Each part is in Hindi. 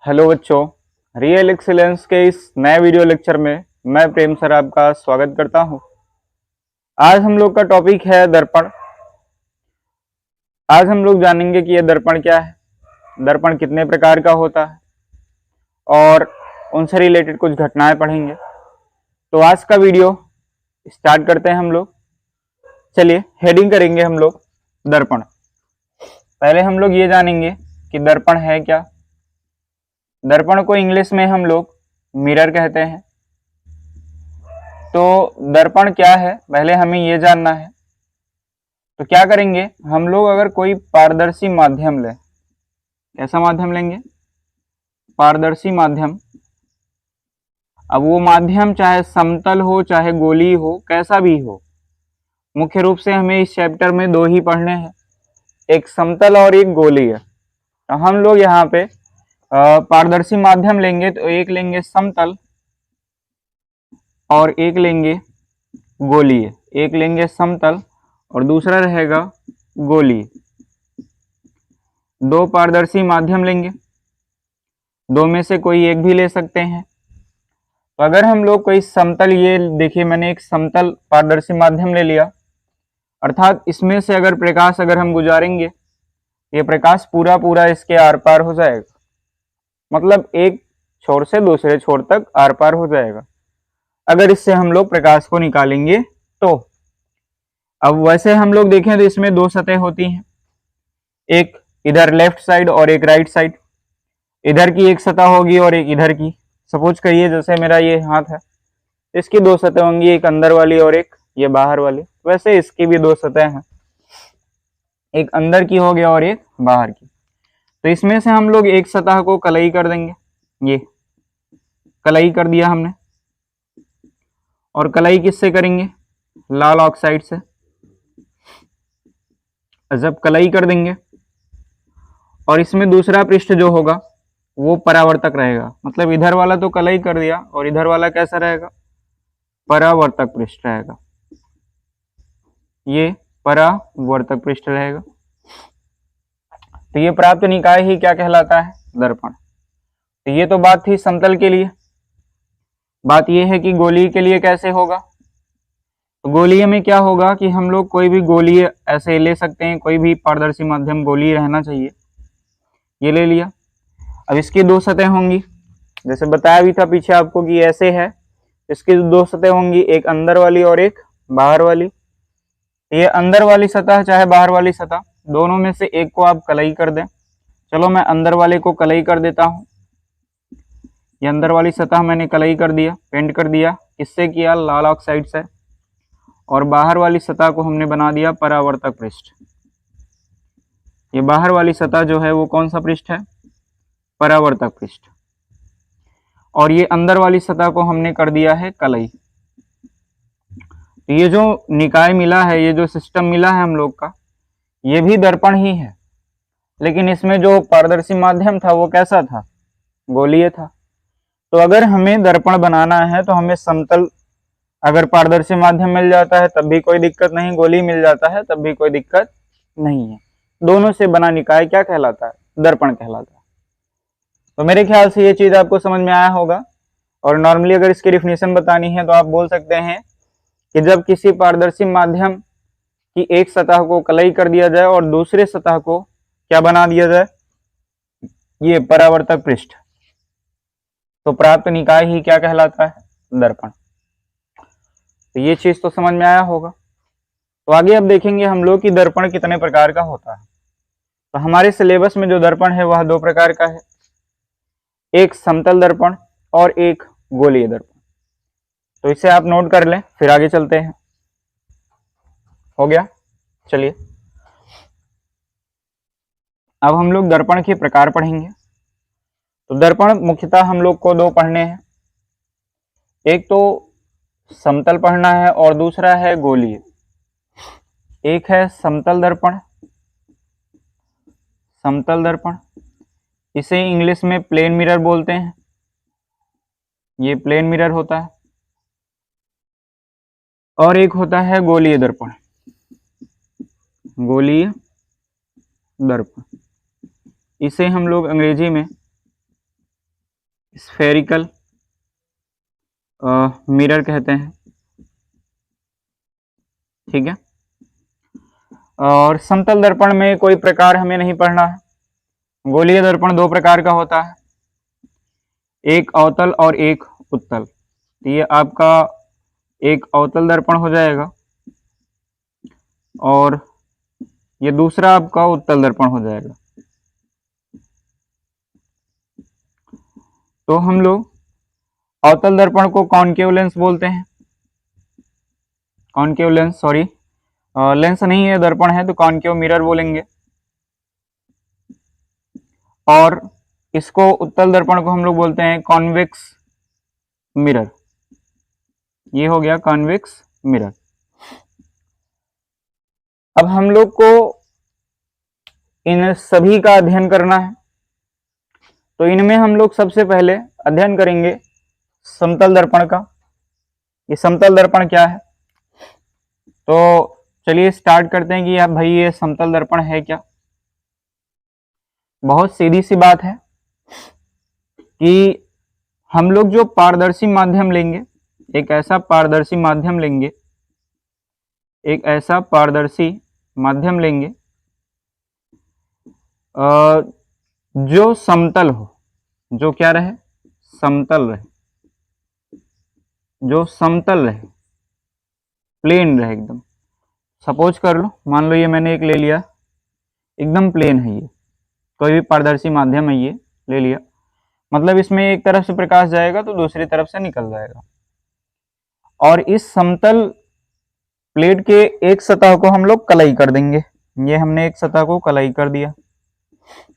हेलो बच्चों, रियल एक्सीलेंस के इस नए वीडियो लेक्चर में मैं प्रेम सर आपका स्वागत करता हूं। आज हम लोग का टॉपिक है दर्पण। आज हम लोग जानेंगे कि यह दर्पण क्या है, दर्पण कितने प्रकार का होता है और उनसे रिलेटेड कुछ घटनाएं पढ़ेंगे। तो आज का वीडियो स्टार्ट करते हैं हम लोग। चलिए हेडिंग करेंगे हम लोग दर्पण। पहले हम लोग ये जानेंगे कि दर्पण है क्या। दर्पण को इंग्लिश में हम लोग मिरर कहते हैं। तो दर्पण क्या है पहले हमें ये जानना है। तो क्या करेंगे हम लोग, अगर कोई पारदर्शी माध्यम लें, कैसा माध्यम लेंगे? पारदर्शी माध्यम। अब वो माध्यम चाहे समतल हो चाहे गोलीय हो, कैसा भी हो, मुख्य रूप से हमें इस चैप्टर में दो ही पढ़ने हैं, एक समतल और एक गोलीय। तो हम लोग यहाँ पे पारदर्शी माध्यम लेंगे तो एक लेंगे समतल और एक लेंगे गोलीय। एक लेंगे समतल और दूसरा रहेगा गोलीय। दो पारदर्शी माध्यम लेंगे, दो में से कोई एक भी ले सकते हैं। तो अगर हम लोग कोई समतल, ये देखिए मैंने एक समतल पारदर्शी माध्यम ले लिया, अर्थात इसमें से अगर प्रकाश अगर हम गुजारेंगे, ये प्रकाश पूरा पूरा इसके आर पार हो जाएगा, मतलब एक छोर से दूसरे छोर तक आर पार हो जाएगा अगर इससे हम लोग प्रकाश को निकालेंगे तो। अब वैसे हम लोग देखें तो इसमें दो सतह होती हैं, एक इधर लेफ्ट साइड और एक राइट साइड। इधर की एक सतह होगी और एक इधर की। सपोज करिए जैसे मेरा ये हाथ है, इसकी दो सतह होंगी, एक अंदर वाली और एक ये बाहर वाली। वैसे इसकी भी दो सतह हैं, एक अंदर की हो गया और एक बाहर की। तो इसमें से हम लोग एक सतह को कलई कर देंगे, ये कलई कर दिया हमने। और कलई किससे करेंगे? लाल ऑक्साइड से। जब कलई कर देंगे और इसमें दूसरा पृष्ठ जो होगा वो परावर्तक रहेगा, मतलब इधर वाला तो कलई कर दिया और इधर वाला कैसा रहेगा? परावर्तक पृष्ठ रहेगा। ये परावर्तक पृष्ठ रहेगा। तो ये प्राप्त निकाय ही क्या कहलाता है? दर्पण। तो ये तो बात थी समतल के लिए। बात ये है कि गोलीय के लिए कैसे होगा। तो गोलीय में क्या होगा कि हम लोग कोई भी गोलीय ऐसे ले सकते हैं, कोई भी पारदर्शी माध्यम गोलीय रहना चाहिए। ये ले लिया। अब इसकी दो सतह होंगी, जैसे बताया भी था पीछे आपको कि ऐसे है, इसकी दो सतह होंगी, एक अंदर वाली और एक बाहर वाली। ये अंदर वाली सतह चाहे बाहर वाली सतह, दोनों में से एक को आप कलई कर दें। चलो मैं अंदर वाले को कलई कर देता हूं। ये अंदर वाली सतह मैंने कलई कर दिया, पेंट कर दिया। किससे किया? लाल ऑक्साइड से। और बाहर वाली सतह को हमने बना दिया परावर्तक पृष्ठ। ये बाहर वाली सतह जो है वो कौन सा पृष्ठ है? परावर्तक पृष्ठ। और ये अंदर वाली सतह को हमने कर दिया है कलई। तो ये जो निकाय मिला है, ये जो सिस्टम मिला है हम लोग का, ये भी दर्पण ही है, लेकिन इसमें जो पारदर्शी माध्यम था वो कैसा था? गोलीय था। तो अगर हमें दर्पण बनाना है तो हमें समतल अगर पारदर्शी माध्यम मिल जाता है तब भी कोई दिक्कत नहीं, गोली मिल जाता है तब भी कोई दिक्कत नहीं है। दोनों से बना निकाय क्या कहलाता है? दर्पण कहलाता है। तो मेरे ख्याल से ये चीज आपको समझ में आया होगा। और नॉर्मली अगर इसकी डिफिनेशन बतानी है तो आप बोल सकते हैं कि जब किसी पारदर्शी माध्यम की एक सतह को कलई कर दिया जाए और दूसरे सतह को क्या बना दिया जाए? ये परावर्तक पृष्ठ, तो प्राप्त निकाय ही क्या कहलाता है? दर्पण। तो ये चीज तो समझ में आया होगा। तो आगे अब देखेंगे हम लोग कि दर्पण कितने प्रकार का होता है। तो हमारे सिलेबस में जो दर्पण है वह दो प्रकार का है, एक समतल दर्पण और एक गोलीय दर्पण। तो इसे आप नोट कर लें, फिर आगे चलते हैं। हो गया? चलिए अब हम लोग दर्पण के प्रकार पढ़ेंगे। तो दर्पण मुख्यतः हम लोग को दो पढ़ने हैं, एक तो समतल पढ़ना है और दूसरा है गोलीय। एक है समतल दर्पण, समतल दर्पण, इसे इंग्लिश में प्लेन मिरर बोलते हैं। ये प्लेन मिरर होता है। और एक होता है गोलीय दर्पण, गोलीय दर्पण, इसे हम लोग अंग्रेजी में स्फेरिकल मिरर कहते हैं, ठीक है। और समतल दर्पण में कोई प्रकार हमें नहीं पढ़ना है। गोलीय दर्पण दो प्रकार का होता है, एक अवतल और एक उत्तल। तो ये आपका एक अवतल दर्पण हो जाएगा और ये दूसरा आपका उत्तल दर्पण हो जाएगा। तो हम लोग अवतल दर्पण को कॉनकेव लेंस बोलते हैं, कॉनकेव लेंस, सॉरी लेंस नहीं है, दर्पण है, तो कॉनकेव मिरर बोलेंगे। और इसको उत्तल दर्पण को हम लोग बोलते हैं कॉन्वेक्स मिरर। ये हो गया कॉन्वेक्स मिरर। अब हम लोग को इन सभी का अध्ययन करना है, तो इनमें हम लोग सबसे पहले अध्ययन करेंगे समतल दर्पण का। ये समतल दर्पण क्या है, तो चलिए स्टार्ट करते हैं कि आप भाई ये समतल दर्पण है क्या। बहुत सीधी सी बात है कि हम लोग जो पारदर्शी माध्यम लेंगे, एक ऐसा पारदर्शी माध्यम लेंगे, एक ऐसा पारदर्शी माध्यम लेंगे जो समतल हो, जो क्या रहे, समतल रहे, जो समतल रहे, प्लेन रहे एकदम। सपोज कर लो, मान लो ये मैंने एक ले लिया, एकदम प्लेन है, ये कोई भी पारदर्शी माध्यम है, ये ले लिया, मतलब इसमें एक तरफ से प्रकाश जाएगा तो दूसरी तरफ से निकल जाएगा। और इस समतल प्लेट के एक सतह को हम लोग कलई कर देंगे। ये हमने एक सतह को कलई कर दिया,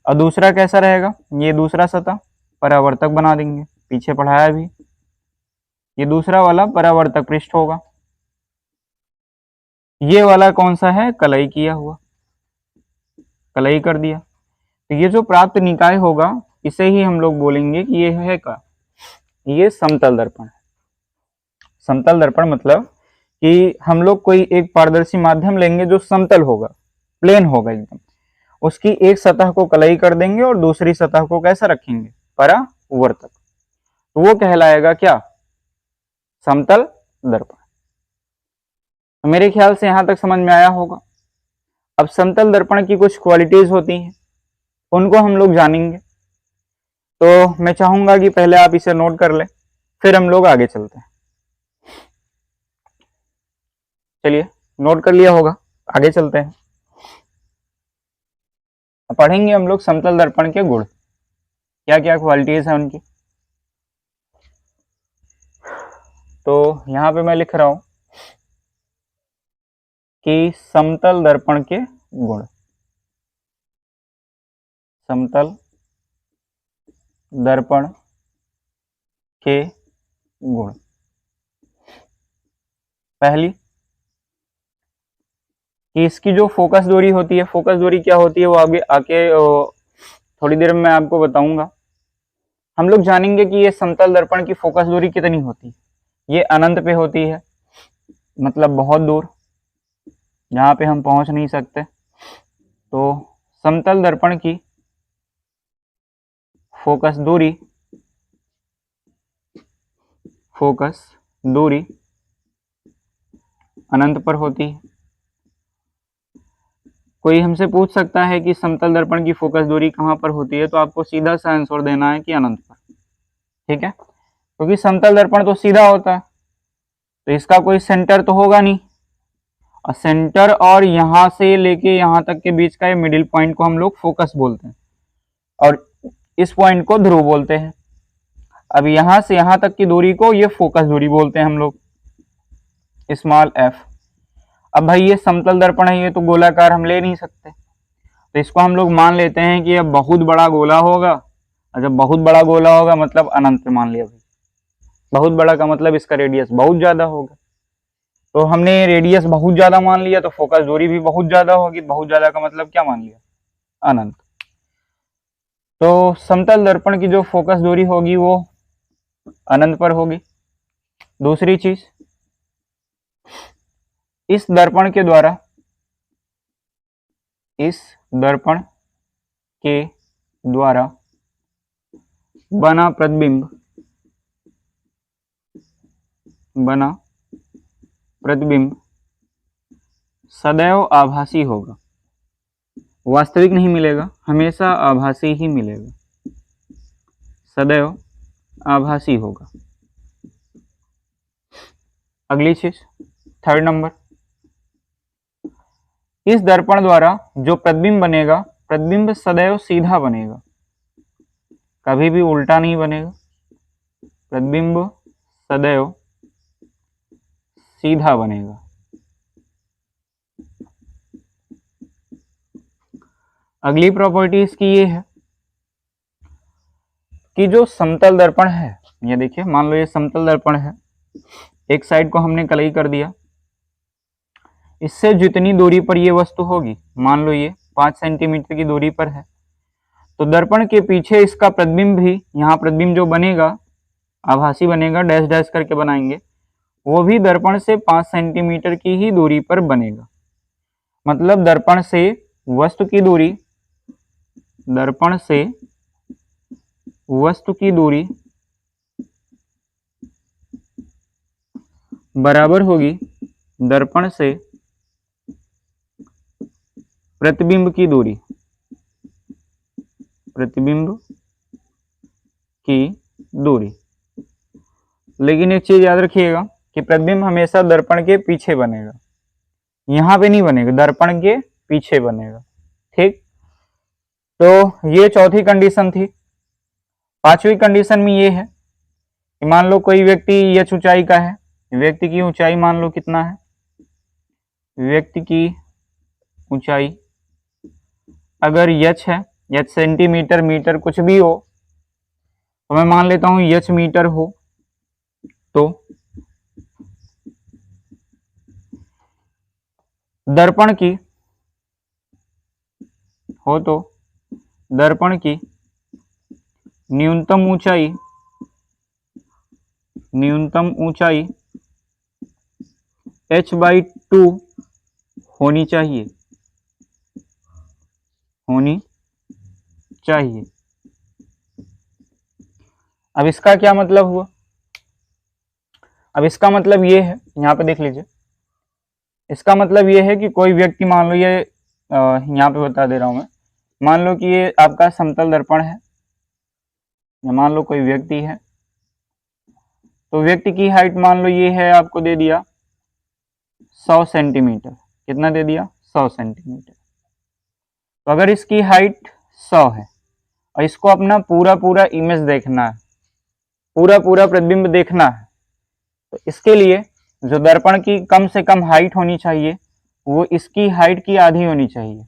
और दूसरा कैसा रहेगा, ये दूसरा सतह परावर्तक बना देंगे, पीछे पढ़ाया भी, ये दूसरा वाला परावर्तक पृष्ठ होगा, ये वाला कौन सा है, कलई किया हुआ, कलई कर दिया। तो ये जो प्राप्त निकाय होगा इसे ही हम लोग बोलेंगे कि ये है का, ये समतल दर्पण है। समतल दर्पण मतलब कि हम लोग कोई एक पारदर्शी माध्यम लेंगे जो समतल होगा, प्लेन होगा एकदम, उसकी एक सतह को कलई कर देंगे और दूसरी सतह को कैसा रखेंगे, परावर्तक, तो वो कहलाएगा क्या, समतल दर्पण। तो मेरे ख्याल से यहां तक समझ में आया होगा। अब समतल दर्पण की कुछ क्वालिटीज होती हैं, उनको हम लोग जानेंगे। तो मैं चाहूंगा कि पहले आप इसे नोट कर लें, फिर हम लोग आगे चलते हैं। चलिए, नोट कर लिया होगा, आगे चलते हैं। पढ़ेंगे हम लोग समतल दर्पण के गुण, क्या क्या क्वालिटीज है उनकी। तो यहां पे मैं लिख रहा हूं कि समतल दर्पण के गुण, समतल दर्पण के गुण। पहली कि इसकी जो फोकस दूरी होती है, फोकस दूरी क्या होती है वो आगे आके थोड़ी देर में मैं आपको बताऊंगा। हम लोग जानेंगे कि ये समतल दर्पण की फोकस दूरी कितनी होती है। ये अनंत पे होती है, मतलब बहुत दूर, जहां पे हम पहुंच नहीं सकते। तो समतल दर्पण की फोकस दूरी, फोकस दूरी अनंत पर होती है। कोई हमसे पूछ सकता है कि समतल दर्पण की फोकस दूरी कहां पर होती है, तो आपको सीधा सा आंसर देना है कि अनंत पर, ठीक है, क्योंकि समतल दर्पण तो सीधा होता है, तो इसका कोई सेंटर तो होगा नहीं, और सेंटर और यहां से लेके यहां तक के बीच का ये मिडिल पॉइंट को हम लोग फोकस बोलते हैं, और इस पॉइंट को ध्रुव बोलते हैं। अब यहां से यहां तक की दूरी को ये फोकस दूरी बोलते हैं हम लोग, स्मॉल एफ। अब भाई ये समतल दर्पण है, ये तो गोलाकार हम ले नहीं सकते, तो इसको हम लोग मान लेते हैं कि अब बहुत बड़ा गोला होगा, और जब बहुत बड़ा गोला होगा मतलब अनंत मान लिया भाई, बहुत बड़ा का मतलब इसका रेडियस बहुत ज्यादा होगा, तो हमने रेडियस बहुत ज्यादा मान लिया, तो फोकस दूरी भी बहुत ज्यादा होगी, बहुत ज्यादा का मतलब क्या मान लिया, अनंत। तो समतल दर्पण की जो फोकस दूरी होगी वो अनंत पर होगी। दूसरी चीज, इस दर्पण के द्वारा, इस दर्पण के द्वारा बना प्रतिबिंब, बना प्रतिबिंब सदैव आभासी होगा, वास्तविक नहीं मिलेगा, हमेशा आभासी ही मिलेगा, सदैव आभासी होगा। अगली चीज, थर्ड नंबर, इस दर्पण द्वारा जो प्रतिबिंब बनेगा, प्रतिबिंब सदैव सीधा बनेगा, कभी भी उल्टा नहीं बनेगा, प्रतिबिंब सदैव सीधा बनेगा। अगली प्रॉपर्टी इसकी ये है कि जो समतल दर्पण है, ये देखिए, मान लो ये समतल दर्पण है, एक साइड को हमने कलई कर दिया, इससे जितनी दूरी पर ये वस्तु होगी, मान लो ये 5 सेंटीमीटर की दूरी पर है, तो दर्पण के पीछे इसका प्रतिबिंब भी, यहाँ प्रतिबिंब जो बनेगा आभासी बनेगा, डैश डैश करके बनाएंगे, वो भी दर्पण से 5 सेंटीमीटर की ही दूरी पर बनेगा। मतलब दर्पण से वस्तु की दूरी, दर्पण से वस्तु की दूरी बराबर होगी दर्पण से प्रतिबिंब की दूरी, प्रतिबिंब की दूरी। लेकिन एक चीज याद रखिएगा कि प्रतिबिंब हमेशा दर्पण के पीछे बनेगा, यहां पे नहीं बनेगा, दर्पण के पीछे बनेगा। ठीक, तो ये चौथी कंडीशन थी। पांचवी कंडीशन में ये है कि मान लो कोई व्यक्ति यच ऊंचाई का है, व्यक्ति की ऊंचाई मान लो कितना है, व्यक्ति की ऊंचाई अगर यच है, यच सेंटीमीटर, मीटर कुछ भी हो, तो मैं मान लेता हूं यच मीटर हो, तो दर्पण की हो तो दर्पण की न्यूनतम ऊंचाई, न्यूनतम ऊंचाई h/2 होनी चाहिए, होनी चाहिए। अब इसका क्या मतलब हुआ? अब इसका मतलब ये है, यहाँ पे देख लीजिए, इसका मतलब ये है कि कोई व्यक्ति, मान लो ये यहाँ पे बता दे रहा हूं मैं, मान लो कि ये आपका समतल दर्पण है, या मान लो कोई व्यक्ति है, तो व्यक्ति की हाइट मान लो ये है, आपको दे दिया 100 सेंटीमीटर, कितना दे दिया? 100 सेंटीमीटर। तो अगर इसकी हाइट 100 है और इसको अपना पूरा पूरा इमेज देखना है, पूरा पूरा प्रतिबिंब देखना है, तो इसके लिए जो दर्पण की कम से कम हाइट होनी चाहिए वो इसकी हाइट की आधी होनी चाहिए।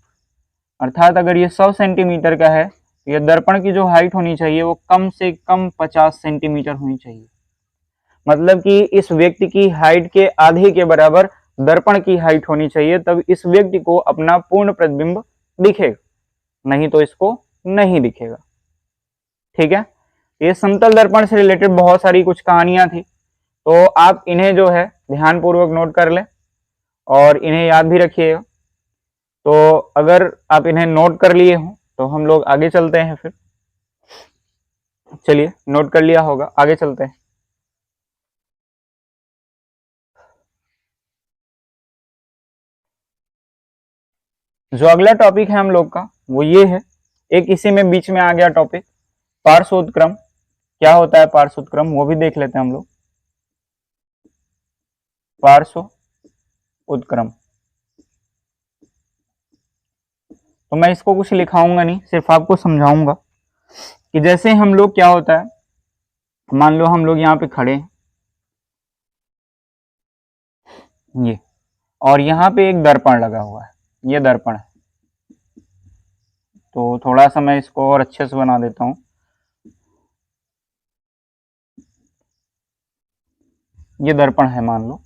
अर्थात अगर ये 100 सेंटीमीटर का है तो ये दर्पण की जो हाइट होनी चाहिए वो कम से कम 50 सेंटीमीटर होनी चाहिए। मतलब कि इस व्यक्ति की हाइट के आधे के बराबर दर्पण की हाइट होनी चाहिए, तब इस व्यक्ति को अपना पूर्ण प्रतिबिंब दिखेगा, नहीं तो इसको नहीं दिखेगा। ठीक है, ये समतल दर्पण से रिलेटेड बहुत सारी कुछ कहानियां थी, तो आप इन्हें जो है ध्यानपूर्वक नोट कर लें और इन्हें याद भी रखिएगा। तो अगर आप इन्हें नोट कर लिए हो तो हम लोग आगे चलते हैं। फिर चलिए, नोट कर लिया होगा, आगे चलते हैं। जो अगला टॉपिक है हम लोग का वो ये है, एक इसी में बीच में आ गया टॉपिक पार्श्वोत्क्रम। क्या होता है पार्श्वोत्क्रम, वो भी देख लेते हैं हम लोग। पार्श्वोत्क्रम, तो मैं इसको कुछ लिखाऊंगा नहीं, सिर्फ आपको समझाऊंगा कि जैसे हम लोग, क्या होता है, मान लो हम लोग यहाँ पे खड़े हैं, ये, और यहाँ पे एक दर्पण लगा हुआ है, ये दर्पण है। तो थोड़ा सा मैं इसको और अच्छे से बना देता हूं। ये दर्पण है, मान लो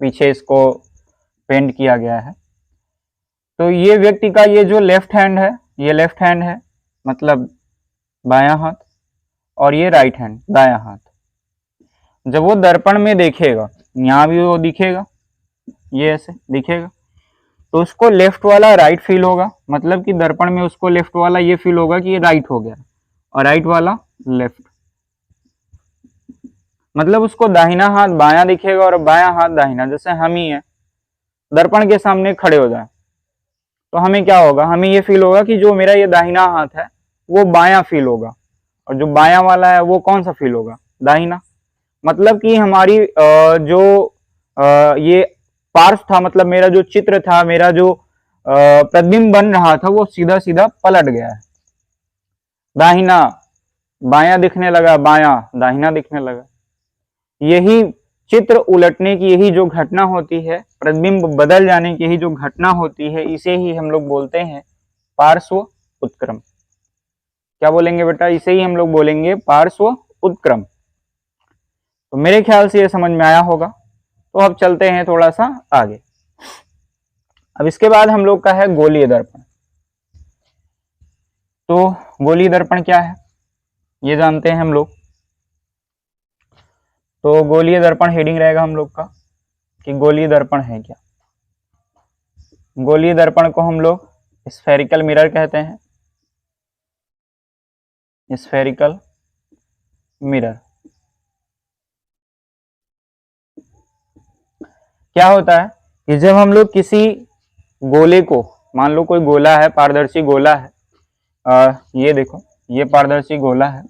पीछे इसको पेंट किया गया है। तो ये व्यक्ति का ये जो लेफ्ट हैंड है, ये लेफ्ट हैंड है, मतलब बायां हाथ, और ये राइट हैंड, दायां हाथ। जब वो दर्पण में देखेगा, यहाँ भी वो दिखेगा, ये ऐसे दिखेगा, तो उसको लेफ्ट वाला राइट फील होगा, मतलब कि दर्पण में उसको लेफ्ट वाला ये फील होगा कि ये राइट हो गया, और राइट वाला लेफ्ट। मतलब उसको दाहिना हाथ बायां दिखेगा और बायां हाथ दाहिना। जैसे हम ही है, दर्पण के सामने खड़े हो जाए तो हमें क्या होगा, हमें ये फील होगा कि जो मेरा ये दाहिना हाथ है वो बायां फील होगा, और जो बायां वाला है वो कौन सा फील होगा, दाहिना। मतलब कि हमारी जो ये पार्श्व था, मतलब मेरा जो चित्र था, मेरा जो प्रतिबिंब बन रहा था वो सीधा सीधा पलट गया है, दाहिना बायां दिखने लगा, बायां दाहिना दिखने लगा। यही चित्र उलटने की यही जो घटना होती है, प्रतिबिंब बदल जाने की यही जो घटना होती है, इसे ही हम लोग बोलते हैं पार्श्व उत्क्रम। क्या बोलेंगे बेटा, इसे ही हम लोग बोलेंगे पार्श्व उत्क्रम। तो मेरे ख्याल से ये समझ में आया होगा। तो अब चलते हैं थोड़ा सा आगे। अब इसके बाद हम लोग का है गोलीय दर्पण। तो गोलीय दर्पण क्या है ये जानते हैं हम लोग। तो गोलीय दर्पण हेडिंग रहेगा हम लोग का कि गोलीय दर्पण है क्या। गोलीय दर्पण को हम लोग स्फेरिकल मिरर कहते हैं, स्फेरिकल मिरर। क्या होता है कि जब हम लोग किसी गोले को, मान लो कोई गोला है, पारदर्शी गोला है, ये देखो ये पारदर्शी गोला है,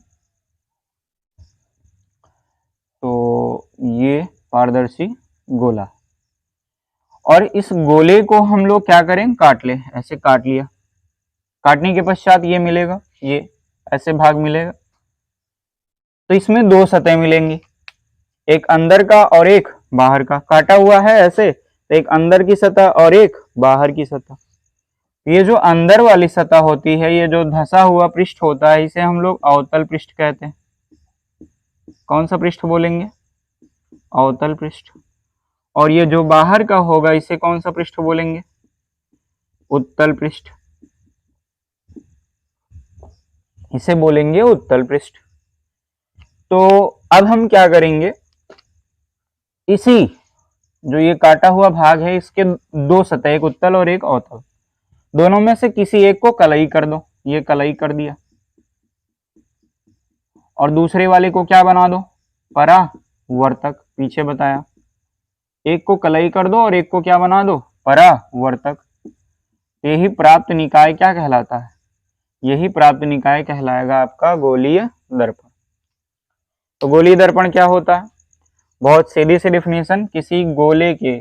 तो ये पारदर्शी गोला, और इस गोले को हम लोग क्या करें, काट ले, ऐसे काट लिया। काटने के पश्चात ये मिलेगा, ये ऐसे भाग मिलेगा। तो इसमें दो सतह मिलेंगी, एक अंदर का और एक बाहर का। काटा हुआ है ऐसे, तो एक अंदर की सतह और एक बाहर की सतह। ये जो अंदर वाली सतह होती है, ये जो धंसा हुआ पृष्ठ होता है, इसे हम लोग अवतल पृष्ठ कहते हैं। कौन सा पृष्ठ बोलेंगे, अवतल पृष्ठ। और ये जो बाहर का होगा इसे कौन सा पृष्ठ बोलेंगे, उत्तल पृष्ठ। इसे बोलेंगे उत्तल पृष्ठ। तो अब हम क्या करेंगे, इसी जो ये काटा हुआ भाग है इसके दो सतह, एक उत्तल और एक अवतल, दोनों में से किसी एक को कलई कर दो। ये कलई कर दिया, और दूसरे वाले को क्या बना दो, परावर्तक। पीछे बताया, एक को कलई कर दो और एक को क्या बना दो, परावर्तक। यही प्राप्त निकाय क्या कहलाता है, यही प्राप्त निकाय कहलाएगा आपका गोलीय दर्पण। तो गोलीय दर्पण क्या होता है, बहुत सीधी सी डिफिनेशन, किसी गोले के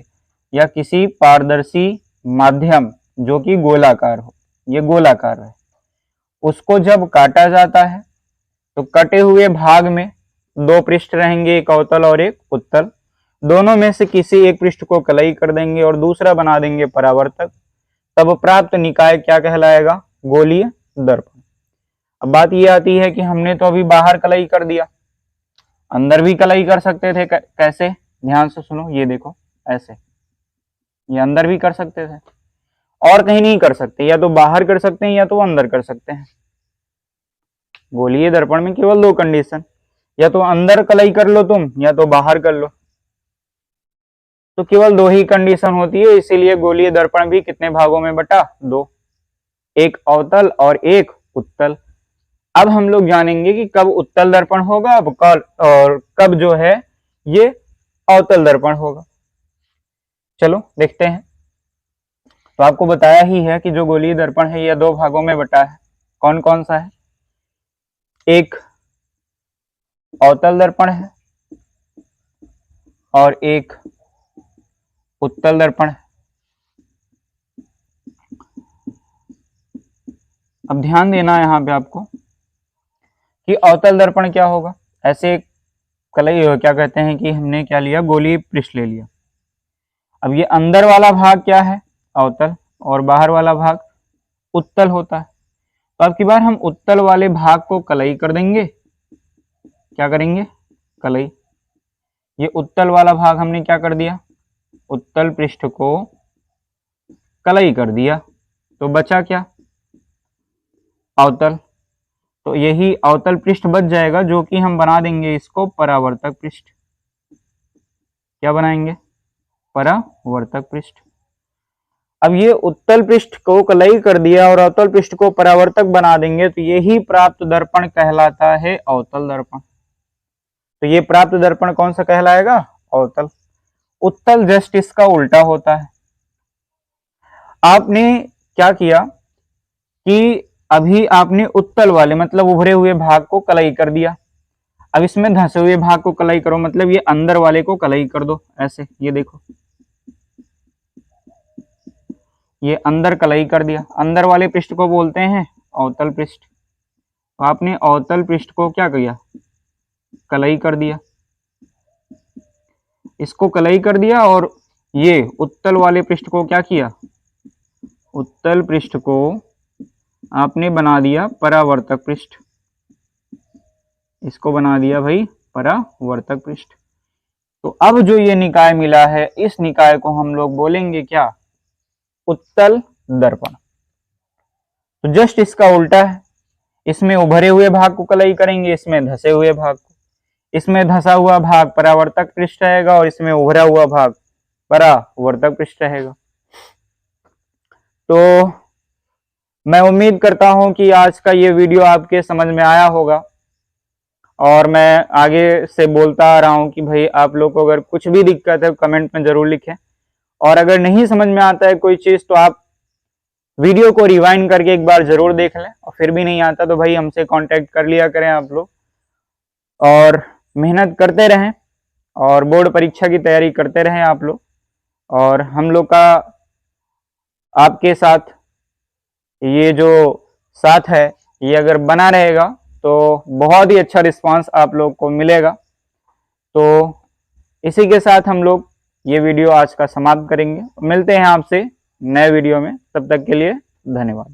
या किसी पारदर्शी माध्यम जो कि गोलाकार हो, ये गोलाकार है, उसको जब काटा जाता है तो कटे हुए भाग में दो पृष्ठ रहेंगे, एक अवतल और एक उत्तल। दोनों में से किसी एक पृष्ठ को कलई कर देंगे और दूसरा बना देंगे परावर्तक। तब प्राप्त निकाय क्या कहलाएगा, गोलीय दर्पण। अब बात ये आती है कि हमने तो अभी बाहर कलई कर दिया, अंदर भी कलई कर सकते थे। कैसे, ध्यान से सुनो, ये देखो ऐसे, ये अंदर भी कर सकते थे और कहीं नहीं कर सकते, या तो बाहर कर सकते हैं या तो अंदर कर सकते हैं। गोलीय दर्पण में केवल दो कंडीशन, या तो अंदर कलई कर लो तुम या तो बाहर कर लो। तो केवल दो ही कंडीशन होती है, इसीलिए गोलीय दर्पण भी कितने भागों में बटा, दो, एक अवतल और एक उत्तल। अब हम लोग जानेंगे कि कब उत्तल दर्पण होगा अब कल, और कब जो है ये अवतल दर्पण होगा। चलो देखते हैं। तो आपको बताया ही है कि जो गोलीय दर्पण है यह दो भागों में बटा है। कौन कौन सा है, एक अवतल दर्पण है और एक उत्तल दर्पण है। अब ध्यान देना यहाँ पे आपको कि अवतल दर्पण क्या होगा। ऐसे कलई क्या कहते हैं कि हमने क्या लिया, गोलीय पृष्ठ ले लिया। अब ये अंदर वाला भाग क्या है, अवतल, और बाहर वाला भाग उत्तल होता है। तो अब की बार हम उत्तल वाले भाग को कलई कर देंगे। क्या करेंगे, कलई। ये उत्तल वाला भाग हमने क्या कर दिया, उत्तल पृष्ठ को कलई कर दिया, तो बचा क्या, अवतल। तो यही अवतल पृष्ठ बच जाएगा, जो कि हम बना देंगे इसको परावर्तक पृष्ठ। क्या बनाएंगे, परावर्तक पृष्ठ। अब ये उत्तल पृष्ठ को कलई कर दिया और अवतल पृष्ठ को परावर्तक बना देंगे, तो यही प्राप्त दर्पण कहलाता है अवतल दर्पण। तो तो ये प्राप्त दर्पण कौन सा कहलाएगा? अवतल। उत्तल जस्ट इसका उल्टा होता है। आपने क्या किया कि अभी आपने उत्तल वाले मतलब उभरे हुए भाग को कलई कर दिया। अब इसमें धंसे हुए भाग को कलई करो, मतलब ये अंदर वाले को कलई कर दो ऐसे। ये देखो, ये अंदर कलई कर दिया। अंदर वाले पृष्ठ को बोलते हैं अवतल पृष्ठ। तो आपने अवतल पृष्ठ को क्या किया? कलई कर दिया। इसको कलई कर दिया और ये उत्तल वाले पृष्ठ को क्या किया? उत्तल पृष्ठ को आपने बना दिया परावर्तक पृष्ठ। इसको बना दिया भाई परावर्तक पृष्ठ। तो अब जो ये निकाय मिला है, इस निकाय को हम लोग बोलेंगे क्या? उत्तल दर्पण। तो जस्ट इसका उल्टा है। इसमें उभरे हुए भाग को कलई करेंगे, इसमें धसे हुए भाग को। इसमें धसा हुआ भाग परावर्तक पृष्ठ रहेगा और इसमें उभरा हुआ भाग परावर्तक पृष्ठ रहेगा। तो मैं उम्मीद करता हूं कि आज का ये वीडियो आपके समझ में आया होगा, और मैं आगे से बोलता आ रहा हूं कि भाई आप लोग को अगर कुछ भी दिक्कत है कमेंट में जरूर लिखें, और अगर नहीं समझ में आता है कोई चीज तो आप वीडियो को रिवाइंड करके एक बार जरूर देख लें, और फिर भी नहीं आता तो भाई हमसे कांटेक्ट कर लिया करें आप लोग, और मेहनत करते रहें और बोर्ड परीक्षा की तैयारी करते रहें आप लोग। और हम लोग का आपके साथ ये जो साथ है ये अगर बना रहेगा तो बहुत ही अच्छा रिस्पांस आप लोग को मिलेगा। तो इसी के साथ हम लोग ये वीडियो आज का समाप्त करेंगे। मिलते हैं आपसे नए वीडियो में, तब तक के लिए धन्यवाद।